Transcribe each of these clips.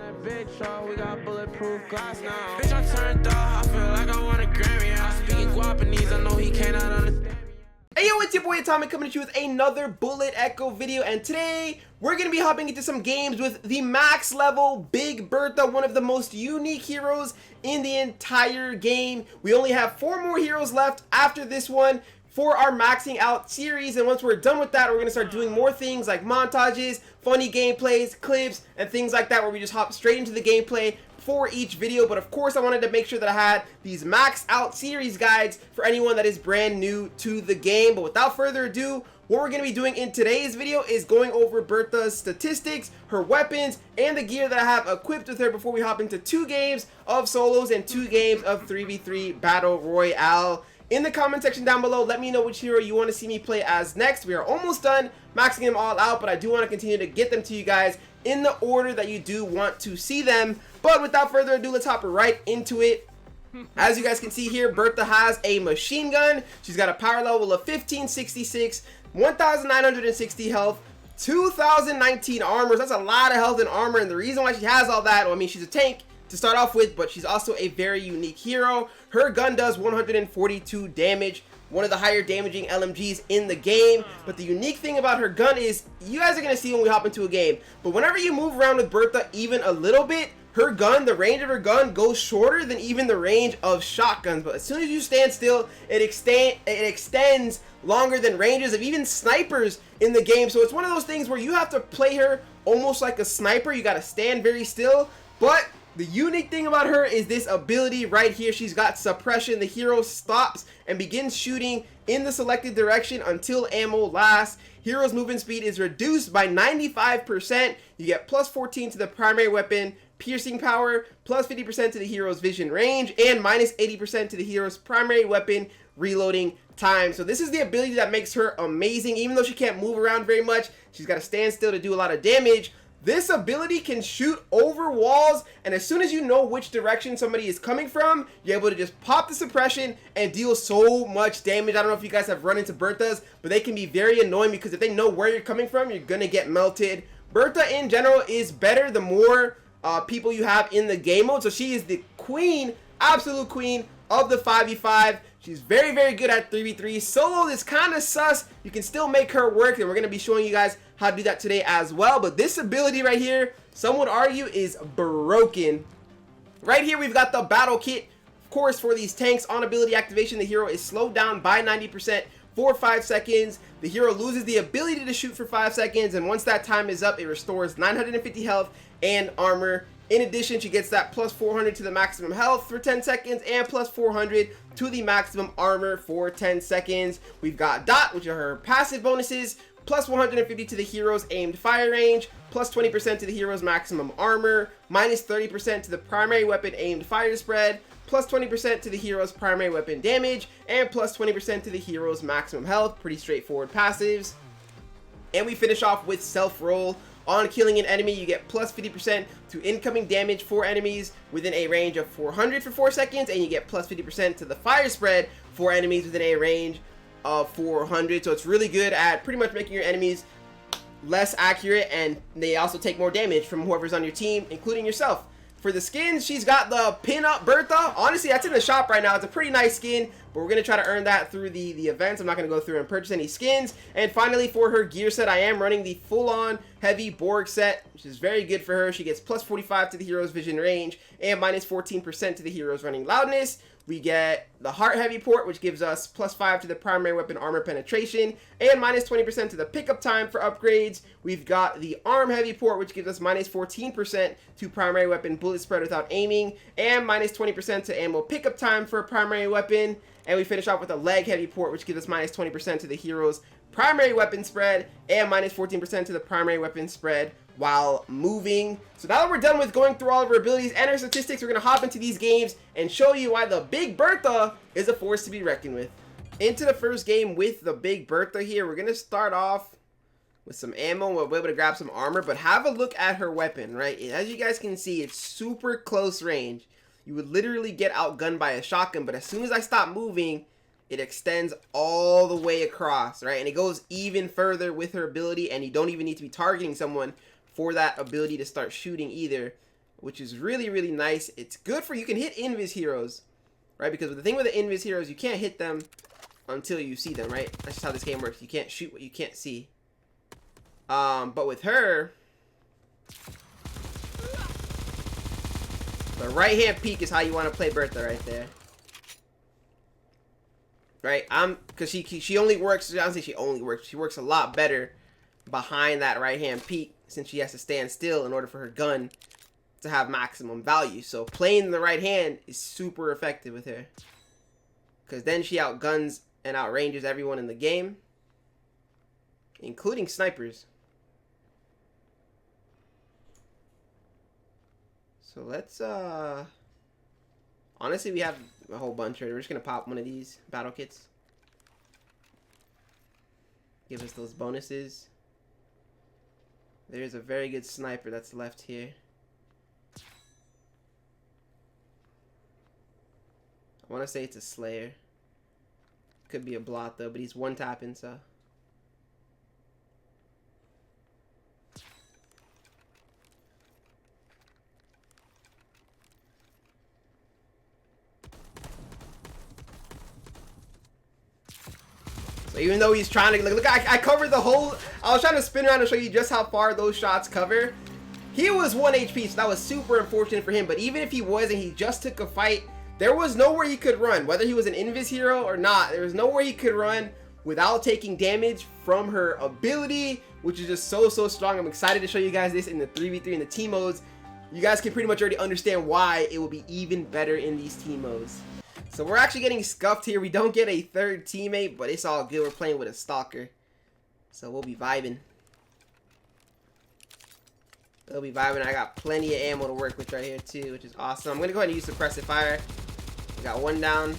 Bitch, oh, we got bulletproof glass now. Bitch, I turned off, I feel like I want a Grammy. I'm speaking Guapanese, I know he cannot understand me. Hey yo, it's your boy Atomic coming at you with another Bullet Echo video, and today we're going to be hopping into some games with the max level Big Bertha, one of the most unique heroes in the entire game. We only have 4 more heroes left after this one for our maxing out series, and once we're done with that, we're going to start doing more things like montages, funny gameplays, clips, and things like that, where we just hop straight into the gameplay for each video. But of course, I wanted to make sure that I had these max out series guides for anyone that is brand new to the game. But without further ado, what we're going to be doing in today's video is going over Bertha's statistics, her weapons, and the gear that I have equipped with her before we hop into 2 games of solos and 2 games of 3v3 Battle Royale. In the comment section down below, let me know which hero you want to see me play as next. We are almost done maxing them all out, but I do want to continue to get them to you guys in the order that you do want to see them. But without further ado, let's hop right into it. As you guys can see here, Bertha has a machine gun. She's got a power level of 1566, 1960 health, 2019 armors. That's a lot of health and armor, and the reason why she has all that, well, I mean, she's a tank to start off with, but she's also a very unique hero. Her gun does 142 damage, one of the higher damaging LMGs in the game. But the unique thing about her gun is, you guys are going to see when we hop into a game, but whenever you move around with Bertha even a little bit, her gun, the range of her gun goes shorter than even the range of shotguns. But as soon as you stand still, it extends longer than ranges of even snipers in the game. So it's one of those things where you have to play her almost like a sniper. You got to stand very still. But the unique thing about her is this ability right here. She's got suppression. The hero stops and begins shooting in the selected direction until ammo lasts. Hero's movement speed is reduced by 95%. You get plus 14 to the primary weapon piercing power, plus 50% to the hero's vision range, and minus 80% to the hero's primary weapon reloading time. So this is the ability that makes her amazing. Even though she can't move around very much, she's got to stand still to do a lot of damage. This ability can shoot over walls, and as soon as you know which direction somebody is coming from, you're able to just pop the suppression and deal so much damage. I don't know if you guys have run into Berthas, but they can be very annoying because if they know where you're coming from, you're gonna get melted. Bertha in general is better the more people you have in the game mode. So she is the queen, absolute queen of the 5v5. She's very, very good at 3v3. Solo is kind of sus. You can still make her work, and we're going to be showing you guys how to do that today as well. But this ability right here, some would argue, is broken. Right here, we've got the battle kit. Of course, for these tanks, on ability activation, the hero is slowed down by 90% for 5 seconds. The hero loses the ability to shoot for 5 seconds, and once that time is up, it restores 950 health and armor. In addition, she gets that plus 400 to the maximum health for 10 seconds and plus 400 to the maximum armor for 10 seconds. We've got Dot, which are her passive bonuses, plus 150 to the hero's aimed fire range, plus 20% to the hero's maximum armor, minus 30% to the primary weapon aimed fire spread, plus 20% to the hero's primary weapon damage, and plus 20% to the hero's maximum health. Pretty straightforward passives. And we finish off with self-roll. On killing an enemy, you get plus 50% to incoming damage for enemies within a range of 400 for 4 seconds, and you get plus 50% to the fire spread for enemies within a range of 400. So it's really good at pretty much making your enemies less accurate, and they also take more damage from whoever's on your team, including yourself. For the skins, she's got the pin-up Bertha. Honestly, that's in the shop right now. It's a pretty nice skin, but we're going to try to earn that through the events. I'm not going to go through and purchase any skins. And finally, for her gear set, I am running the full-on heavy Borg set, which is very good for her. She gets plus 45 to the hero's vision range and minus 14% to the hero's running loudness. We get the heart heavy port, which gives us plus 5 to the primary weapon armor penetration and minus 20% to the pickup time for upgrades. We've got the arm heavy port, which gives us minus 14% to primary weapon bullet spread without aiming and minus 20% to ammo pickup time for a primary weapon. And we finish off with a leg heavy port, which gives us minus 20% to the hero's primary weapon spread and minus 14% to the primary weapon spread while moving. So now that we're done with going through all of her abilities and her statistics, we're going to hop into these games and show you why the Big Bertha is a force to be reckoned with. Into the first game with the Big Bertha here, we're going to start off with some ammo. We'll be able to grab some armor, but have a look at her weapon, right? As you guys can see, it's super close range. You would literally get outgunned by a shotgun, but as soon as I stop moving, it extends all the way across, right? And it goes even further with her ability, and you don't even need to be targeting someone for that ability to start shooting either. which is really, really nice. It's good for, you can hit invis heroes, right? Because the thing with the invis heroes, you can't hit them until you see them, right? That's just how this game works. You can't shoot what you can't see. But with her, the right hand peek is how you want to play Bertha right there. Right? Because she only works, I don't say she only works, she works a lot better behind that right hand peek, since she has to stand still in order for her gun to have maximum value. So playing the right hand is super effective with her, because then she outguns and outranges everyone in the game, including snipers. So let's honestly, we have a whole bunch right. We're just gonna pop one of these battle kits, give us those bonuses. There's a very good sniper that's left here. I want to say it's a Slayer. Could be a blot though, but he's one tapping, so. So even though he's trying to look, I covered the whole. I was trying to spin around to show you just how far those shots cover. He was 1 HP, so that was super unfortunate for him. But even if he was and he just took a fight, there was nowhere he could run. Whether he was an invis hero or not, there was nowhere he could run without taking damage from her ability, which is just so strong. I'm excited to show you guys this in the 3v3 and the team modes. You guys can pretty much already understand why it will be even better in these team modes. So we're actually getting scuffed here. We don't get a third teammate, but it's all good. We're playing with a stalker, so we'll be vibing. We'll be vibing. I got plenty of ammo to work with right here too, which is awesome. I'm gonna go ahead and use suppressive fire. We got one down.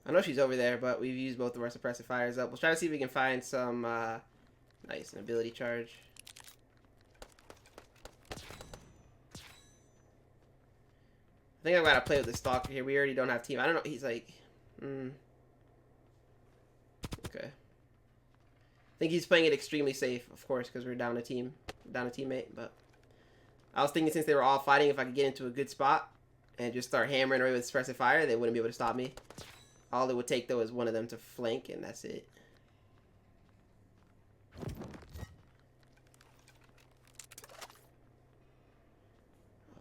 I know she's over there, but we've used both of our suppressive fires up. We'll try to see if we can find some nice, an ability charge. I think I've got to play with the stalker here. We already don't have team. I don't know. He's like, okay. I think he's playing it extremely safe, of course, because we're down a team, down a teammate. But I was thinking, since they were all fighting, if I could get into a good spot and just start hammering away with suppressive fire, they wouldn't be able to stop me. All it would take, though, is one of them to flank, and that's it. Oh,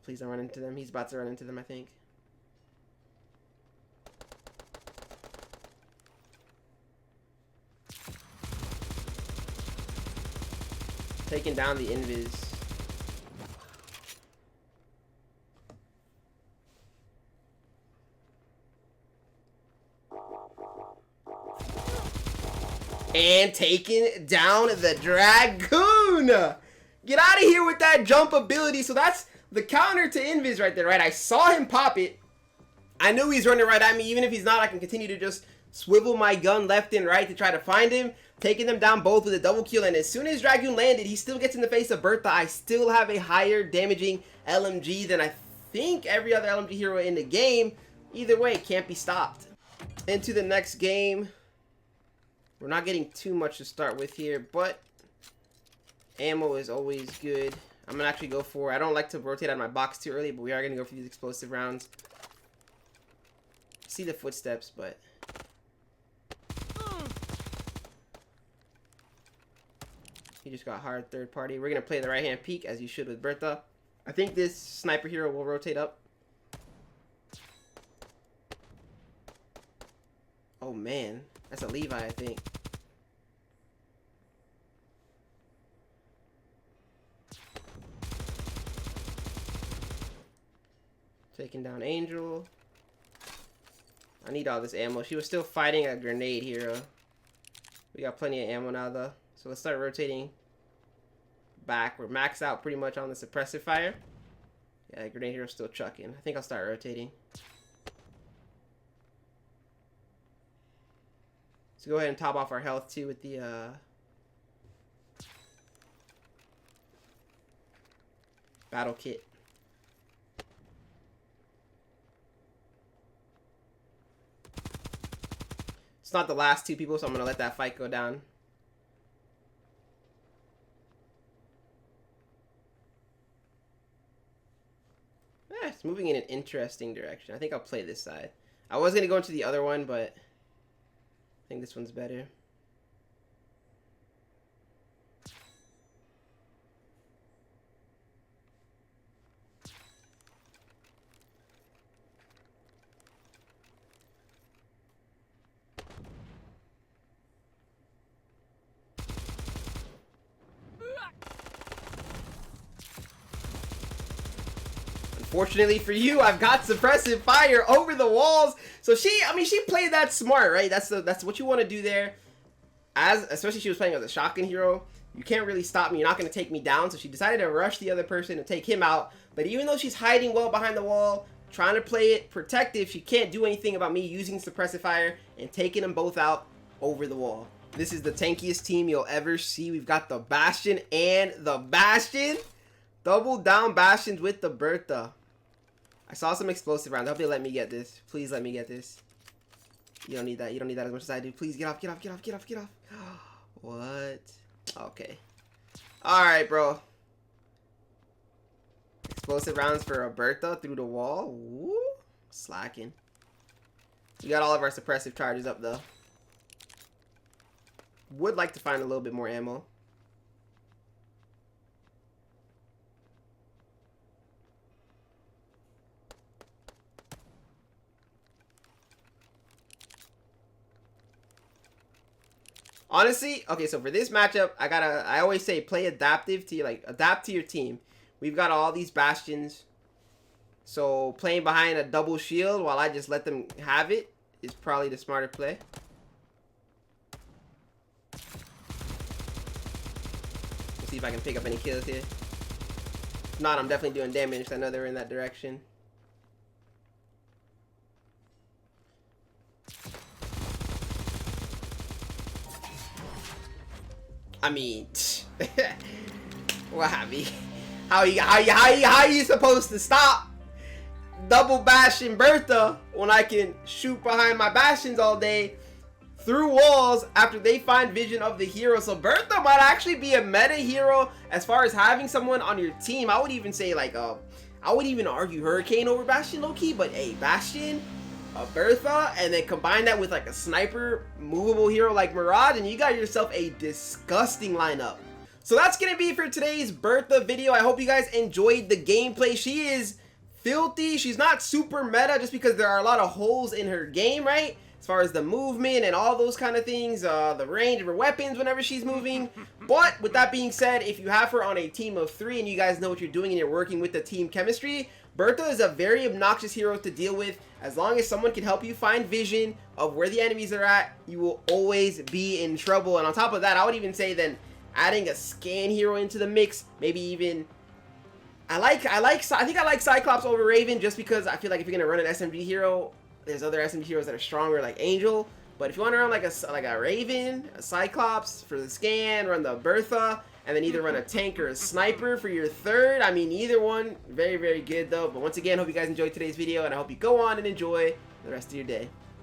please don't run into them. He's about to run into them, I think. Taking down the invis. And taking down the Dragoon. Get out of here with that jump ability. So that's the counter to invis right there, right? I saw him pop it. I knew he's running right at me. Even if he's not, I can continue to just swivel my gun left and right to try to find him. Taking them down both with a double kill. And as soon as Dragoon landed, he still gets in the face of Bertha. I still have a higher damaging LMG than I think every other LMG hero in the game. Either way, can't be stopped. Into the next game. We're not getting too much to start with here, but ammo is always good. I'm going to actually go for, I don't like to rotate out of my box too early, but we are going to go for these explosive rounds. See the footsteps, but he just got hard third party. We're going to play the right hand peek, as you should with Bertha. I think this sniper hero will rotate up. Oh man, that's a Levi, I think. Taking down Angel. I need all this ammo. She was still fighting a grenade hero. We got plenty of ammo now though. So let's start rotating back. We're maxed out pretty much on the suppressive fire. Yeah, the grenade hero's still chucking. I think I'll start rotating. So go ahead and top off our health too with the battle kit. It's not the last two people, so I'm gonna let that fight go down. It's moving in an interesting direction. I think I'll play this side. I was gonna go into the other one, but I think this one's better. Unfortunately for you, I've got suppressive fire over the walls. So she played that smart, right? That's what you want to do there. Especially she was playing as a shotgun hero. You can't really stop me. You're not going to take me down. So she decided to rush the other person and take him out. But even though she's hiding well behind the wall, trying to play it protective, she can't do anything about me using suppressive fire and taking them both out over the wall. This is the tankiest team you'll ever see. We've got the Bastion and the Bastion. Double down Bastions with the Bertha. I saw some explosive rounds. I hope they let me get this. Please let me get this. You don't need that. You don't need that as much as I do. Please get off, get off, get off, get off, get off. What? Okay. Alright, bro. Explosive rounds for a Bertha through the wall. Woo. Slacking. We got all of our suppressive charges up, though. Would like to find a little bit more ammo. Honestly, okay, so for this matchup, I always say play adaptive to adapt to your team. We've got all these Bastions. So playing behind a double shield while I just let them have it is probably the smarter play. Let's see if I can pick up any kills here. If not, I'm definitely doing damage. I know they're in that direction. I mean, what? I mean, how you supposed to stop double bashing Bertha when I can shoot behind my Bastions all day through walls after they find vision of the hero? So Bertha might actually be a meta hero as far as having someone on your team. I would even say I would even argue Hurricane over Bastion low key, but a Bastion, a Bertha, and then combine that with like a sniper movable hero like Mirage, and you got yourself a disgusting lineup. So that's gonna be for today's Bertha video. I hope you guys enjoyed the gameplay. She is filthy. She's not super meta just because there are a lot of holes in her game, right? As far as the movement and all those kind of things, the range of her weapons whenever she's moving. But with that being said, if you have her on a team of 3 and you guys know what you're doing and you're working with the team chemistry, Bertha is a very obnoxious hero to deal with. As long as someone can help you find vision of where the enemies are at, you will always be in trouble. And on top of that, I would even say then adding a scan hero into the mix, maybe even I think I like Cyclops over Raven just because I feel like if you're gonna run an SMG hero, there's other SMG heroes that are stronger like Angel. But if you want to run like a Raven, a Cyclops for the scan, run the Bertha, and then either run a tank or a sniper for your third. I mean, either one, very, very good though. But once again, hope you guys enjoyed today's video, and I hope you go on and enjoy the rest of your day.